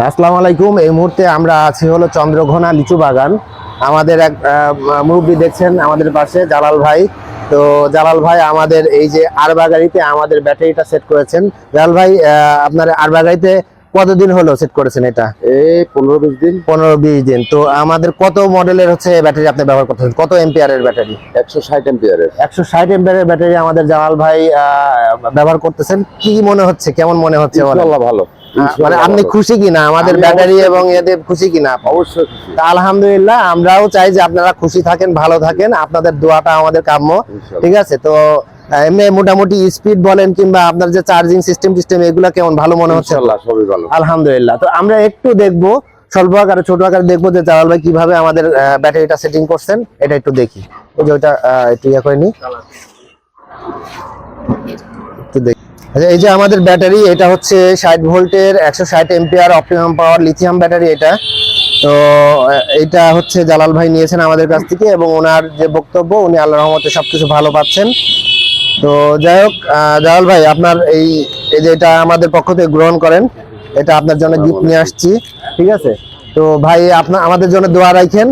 আসসালামু আলাইকুম। এই মুহূর্তে আমরা আছি হলো চন্দ্রঘোনা লিচু বাগান। আমাদের এক মুরব্বী দেখছেন আমাদের পাশে, জালাল ভাই। তো জালাল ভাই আমাদের এই যে আরবা গাড়িতে আমাদের ব্যাটারিটা সেট করেছেন। জালাল ভাই, আপনার আরবা গাড়িতে কতদিন হলো সেট করেছেন এটা? এই 15-20 দিন। 15-20 দিন। তো আমাদের কত মডেলের হচ্ছে ব্যাটারি আপনি ব্যবহার করতেছেন? কত এম্পিয়ারের ব্যাটারি? 160 এম্পিয়ারের। 160 এম্পিয়ারের ব্যাটারি আমাদের জালাল ভাই ব্যবহার করতেছেন। কি মনে হচ্ছে, কেমন মনে হচ্ছে? ইনশাআল্লাহ ভালো। মানে আপনি খুশি কিনা আমাদের ব্যাটারি এবং এতে খুশি কিনা? অবশ্যই খুশি। তা আলহামদুলিল্লাহ, আমরাও চাই যে আপনারা খুশি থাকেন, ভালো থাকেন, আপনাদের দোয়াটা আমাদের কাম্য। ইনশাআল্লাহ। ঠিক আছে। তো এমনি মোটামুটি স্পিড বলেন কিংবা আপনার যে চার্জিং সিস্টেম এগুলা কেমন, ভালো মনে হচ্ছে? ইনশাআল্লাহ সবই ভালো। আলহামদুলিল্লাহ। তো আমরা একটু দেখবো, স্বল্প আকারে ছোট আকারে দেখবো যে জালাল ভাই কিভাবে আমাদের ব্যাটারিটা সেটিং করছেন, এটা একটু দেখি। ওই যে ওইটা একটু ইয়ে করে নি, একটু দেখি। আচ্ছা, এই যে আমাদের ব্যাটারি, এটা হচ্ছে 60 ভোল্টের 160 এম্পিয়ার অপটিমাম পাওয়ার লিথিয়াম ব্যাটারি এটা। তো এটা হচ্ছে জালাল ভাই নিয়েছেন আমাদের কাছ থেকে, এবং ওনার যে বক্তব্য, উনি আল্লাহর রহমতে সবকিছু ভালো পাচ্ছেন। তো যাই হোক, জালাল ভাই আপনার এই যে এটা আমাদের পক্ষ থেকে গ্রহণ করেন, এটা আপনার জন্য গিফট নিয়ে আসছি। ঠিক আছে। তো ভাই আপনার আমাদের জন্য দোয়া রাখেন।